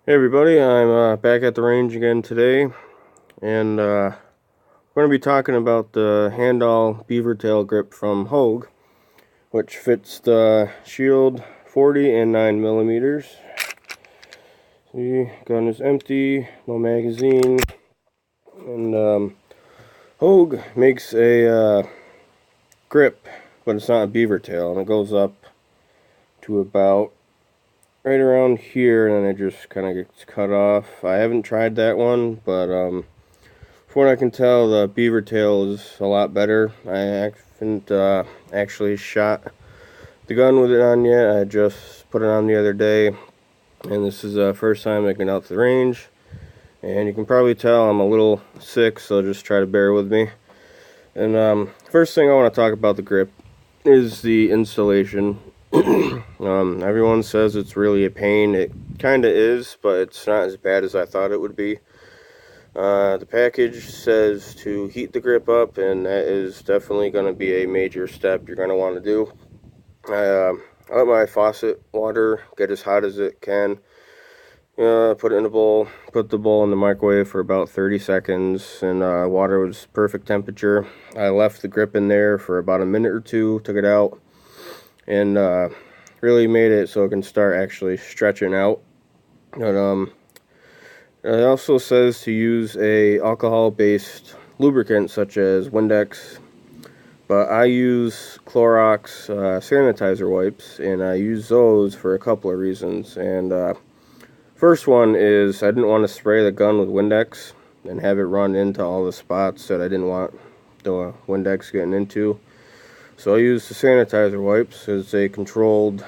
Hey everybody, I'm back at the range again today, and we're going to be talking about the handall beavertail grip from Hogue, which fits the Shield 40 and 9 millimeters. See, gun is empty, no magazine, and Hogue makes a grip, but it's not a beavertail, and it goes up to about right around here, and then it just kind of gets cut off. I haven't tried that one, but from what I can tell, the beaver tail is a lot better. I haven't actually shot the gun with it on yet. I just put it on the other day, and this is the first time making it out to the range. And you can probably tell I'm a little sick, so just try to bear with me. And first thing I want to talk about the grip is the installation. Everyone says it's really a pain. It kind of is, but it's not as bad as I thought it would be. The package says to heat the grip up, and that is definitely going to be a major step you're going to want to do. I let my faucet water get as hot as it can. Put it in a bowl, put the bowl in the microwave for about 30 seconds, and water was perfect temperature. I left the grip in there for about a minute or two, took it out, and really made it so it can start actually stretching out. But it also says to use a alcohol-based lubricant such as Windex, but I use Clorox sanitizer wipes, and I use those for a couple of reasons. And first one is I didn't want to spray the gun with Windex and have it run into all the spots that I didn't want the Windex getting into. So I use the sanitizer wipes as a controlled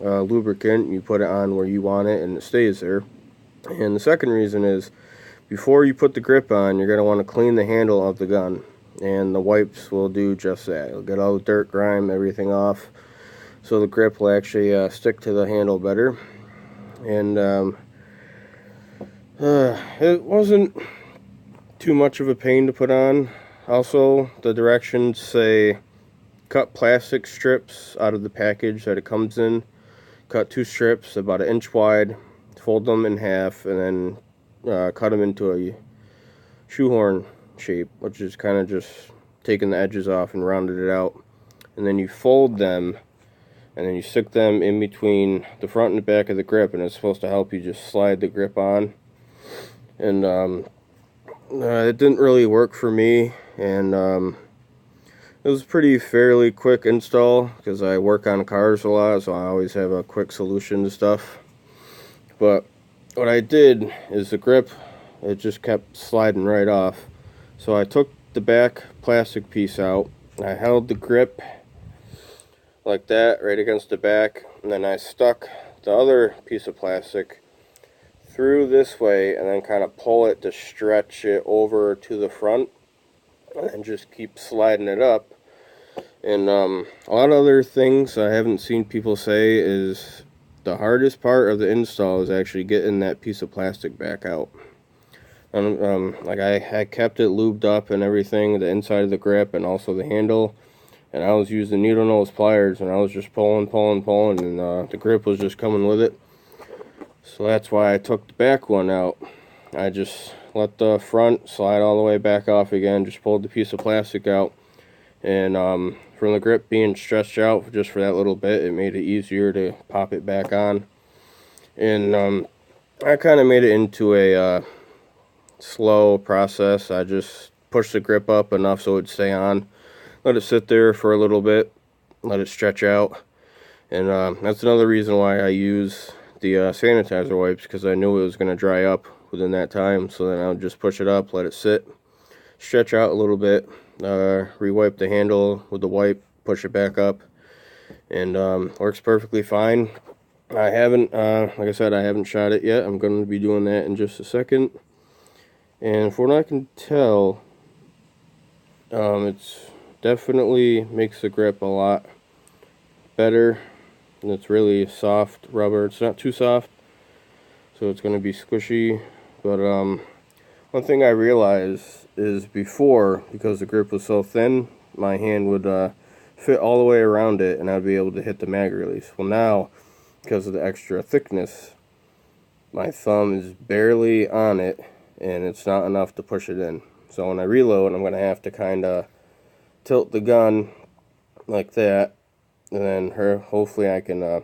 lubricant. You put it on where you want it, and it stays there. And the second reason is, before you put the grip on, you're going to want to clean the handle of the gun, and the wipes will do just that. It'll get all the dirt, grime, everything off, so the grip will actually stick to the handle better. And it wasn't too much of a pain to put on. Also, the directions say cut plastic strips out of the package that it comes in. Cut 2 strips about 1 inch wide, fold them in half, and then cut them into a shoehorn shape, which is kind of just taking the edges off and rounded it out. And then you fold them, and then you stick them in between the front and the back of the grip, and it's supposed to help you just slide the grip on. And it didn't really work for me, and it was pretty fairly quick install because I work on cars a lot, so I always have a quick solution to stuff. But what I did is the grip, it just kept sliding right off. So I took the back plastic piece out, I held the grip like that right against the back, and then I stuck the other piece of plastic through this way and then kind of pull it to stretch it over to the front, and just keep sliding it up. And a lot of other things I haven't seen people say is the hardest part of the install is actually getting that piece of plastic back out. Like I kept it lubed up and everything, the inside of the grip and also the handle, and I was using needle nose pliers, and I was just pulling, and the grip was just coming with it. So that's why I took the back one out. I just let the front slide all the way back off again, just pulled the piece of plastic out, and from the grip being stretched out just for that little bit, it made it easier to pop it back on. And I kind of made it into a slow process. I just pushed the grip up enough so it would stay on, let it sit there for a little bit, let it stretch out. And that's another reason why I use the sanitizer wipes, because I knew it was going to dry up within that time. So then I would just push it up, let it sit, stretch out a little bit, re-wipe the handle with the wipe, push it back up, and works perfectly fine. I haven't, like I said, I haven't shot it yet. I'm going to be doing that in just a second. And from what I can tell, it's definitely makes the grip a lot better. And it's really soft rubber. It's not too soft, so it's going to be squishy. But one thing I realized is before, because the grip was so thin, my hand would fit all the way around it, and I'd be able to hit the mag release. Well, now, because of the extra thickness, my thumb is barely on it, and it's not enough to push it in. So when I reload, I'm going to have to kind of tilt the gun like that, and then hopefully I can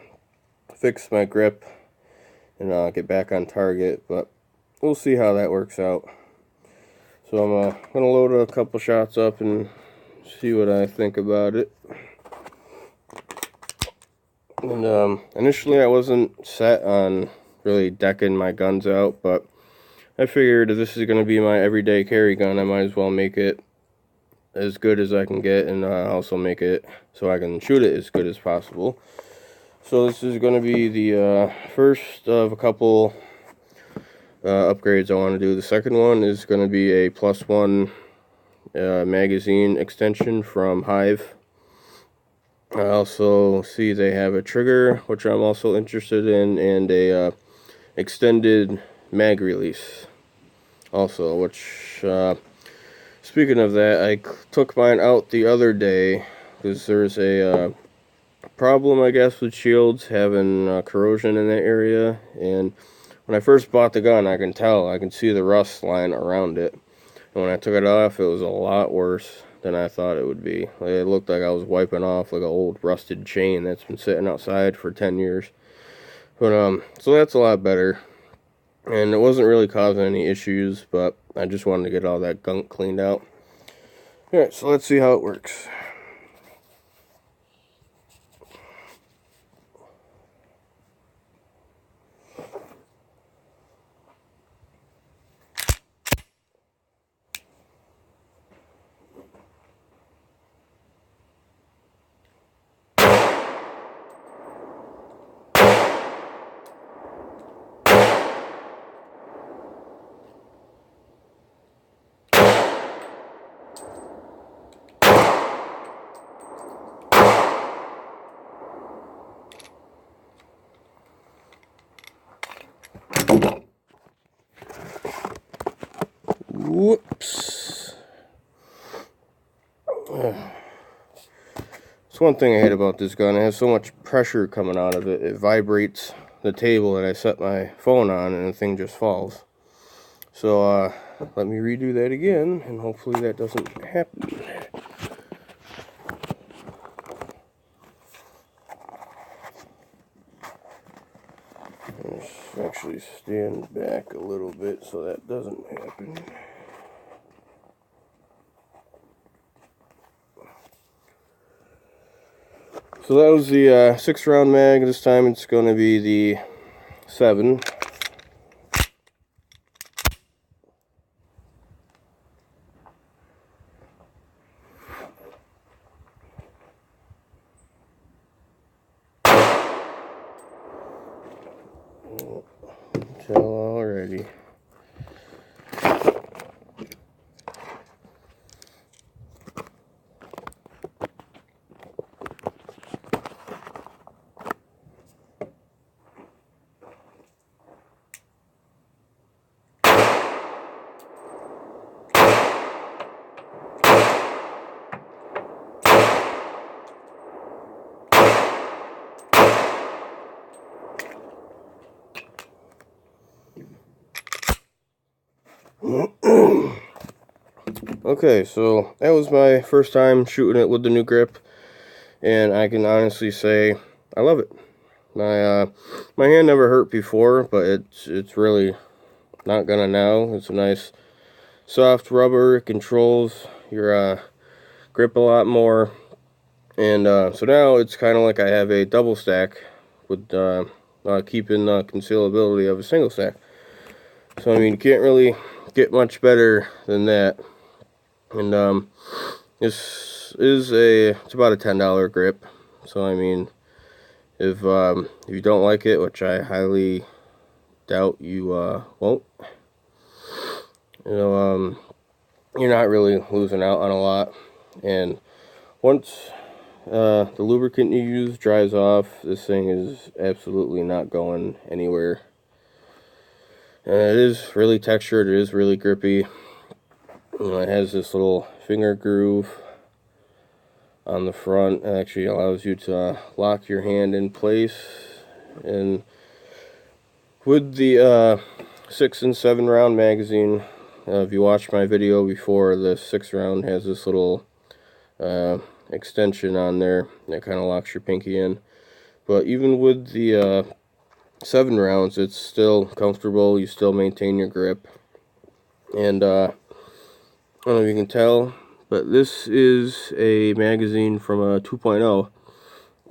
fix my grip and get back on target, but we'll see how that works out. So I'm going to load a couple shots up and see what I think about it. And initially I wasn't set on really decking my guns out, but I figured if this is going to be my everyday carry gun, I might as well make it as good as I can get, and also make it so I can shoot it as good as possible. So this is going to be the first of a couple upgrades I want to do. The second one is going to be a +1 magazine extension from Hive. I also see they have a trigger, which I'm also interested in, and a extended mag release also, which speaking of that, I took mine out the other day because there's a problem, I guess, with shields having corrosion in that area. And when I first bought the gun, I can see the rust line around it. And when I took it off, it was a lot worse than I thought it would be. Like, it looked like I was wiping off like an old rusted chain that's been sitting outside for 10 years. But so that's a lot better. And it wasn't really causing any issues, but I just wanted to get all that gunk cleaned out. Alright, so let's see how it works. Whoops. That's one thing I hate about this gun. It has so much pressure coming out of it. It vibrates the table that I set my phone on, and the thing just falls. So let me redo that again, and hopefully that doesn't happen. Let's actually stand back a little bit so that doesn't happen. So that was the 6-round mag. This time it's going to be the 7. Tell already. Okay, so that was my first time shooting it with the new grip, and I can honestly say I love it. My hand never hurt before, but it's really not gonna now. It's a nice soft rubber. It controls your grip a lot more, and so now it's kind of like I have a double stack with keeping the concealability of a single stack. So I mean, you can't really get much better than that. And this is it's about a $10 grip. So I mean, if you don't like it, which I highly doubt you won't, you're not really losing out on a lot. And once the lubricant you use dries off, this thing is absolutely not going anywhere. And it is really textured. It is really grippy. It has this little finger groove on the front. It actually allows you to lock your hand in place, and With the 6 and 7 round magazine, if you watched my video before, the 6 round has this little extension on there that kind of locks your pinky in. But even with the 7 rounds, it's still comfortable. You still maintain your grip. And I don't know if you can tell, but this is a magazine from a 2.0.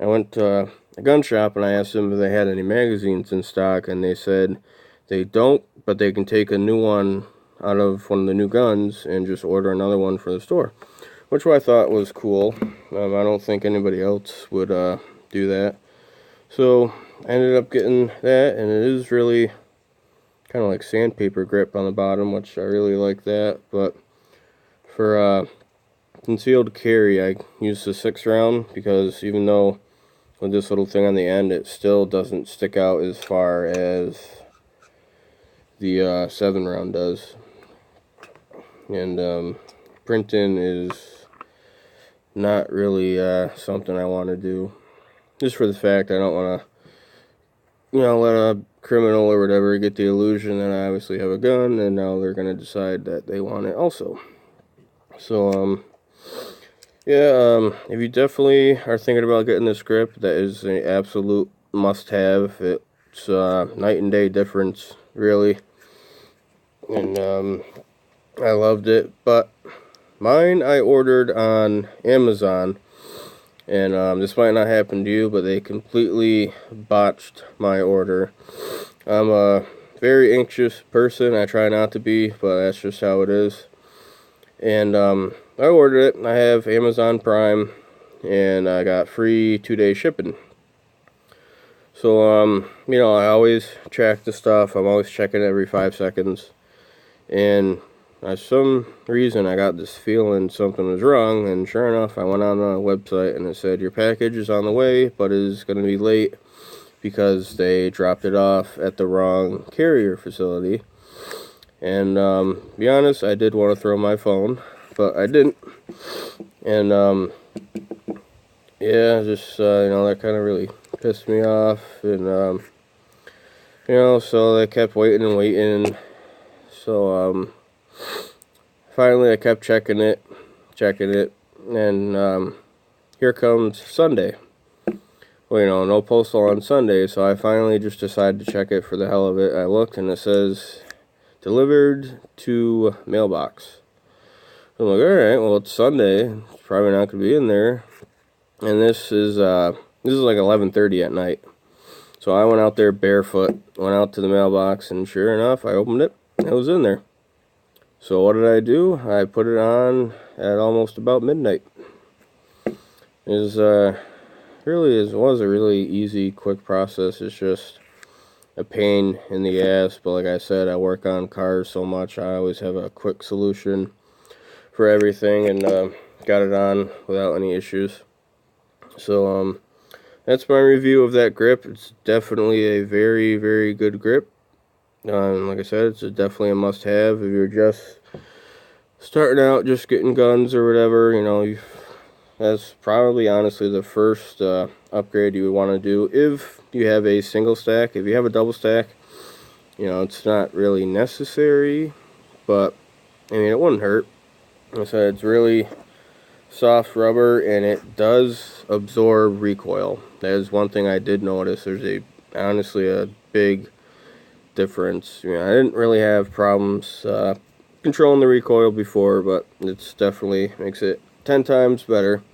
I went to a gun shop and I asked them if they had any magazines in stock, and they said they don't, but they can take a new one out of one of the new guns and just order another one for the store, which I thought was cool. I don't think anybody else would do that. So I ended up getting that, and it is really kind of like sandpaper grip on the bottom, which I really like that. But for concealed carry, I use the 6 round because even though with this little thing on the end, it still doesn't stick out as far as the 7 round does. And printing is not really something I want to do, just for the fact I don't want to, let a criminal or whatever get the illusion that I obviously have a gun, and now they're going to decide that they want it also. So yeah, if you definitely are thinking about getting this grip, that is an absolute must-have. It's night and day difference, really. And I loved it. But mine I ordered on Amazon, and this might not happen to you, but they completely botched my order. I'm a very anxious person. I try not to be, but that's just how it is. And I ordered it. I have Amazon Prime, and I got free 2-day shipping. So I always track the stuff. I'm always checking every 5 seconds, and for some reason I got this feeling something was wrong. And sure enough, I went on the website and it said your package is on the way, but it is going to be late because they dropped it off at the wrong carrier facility. And to be honest, I did want to throw my phone, but I didn't. And yeah, just that kind of really pissed me off. And so they kept waiting and waiting. So finally I kept checking it, and here comes Sunday. Well, no postal on Sunday, so I finally just decided to check it for the hell of it. I looked and it says delivered to mailbox. I'm like, alright, well, it's Sunday, it's probably not going to be in there. And this is like 11:30 at night. So I went out there barefoot, went out to the mailbox, and sure enough, I opened it, and it was in there. So what did I do? I put it on at almost about midnight. It was a really easy, quick process. It's just a pain in the ass, but like I said, I work on cars so much, I always have a quick solution for everything, and got it on without any issues. So that's my review of that grip. It's definitely a very, very good grip. Like I said, it's definitely a must-have if you're just starting out, just getting guns or whatever. That's probably honestly the first upgrade you would want to do if you have a single stack. If you have a double stack, it's not really necessary, but I mean, it wouldn't hurt. Like I said, it's really soft rubber, and it does absorb recoil. That is one thing I did notice. There's honestly a big difference. I didn't really have problems controlling the recoil before, but it's definitely makes it 10 times better.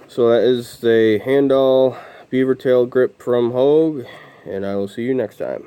So that is the handall beaver tail grip from Hogue, and I will see you next time.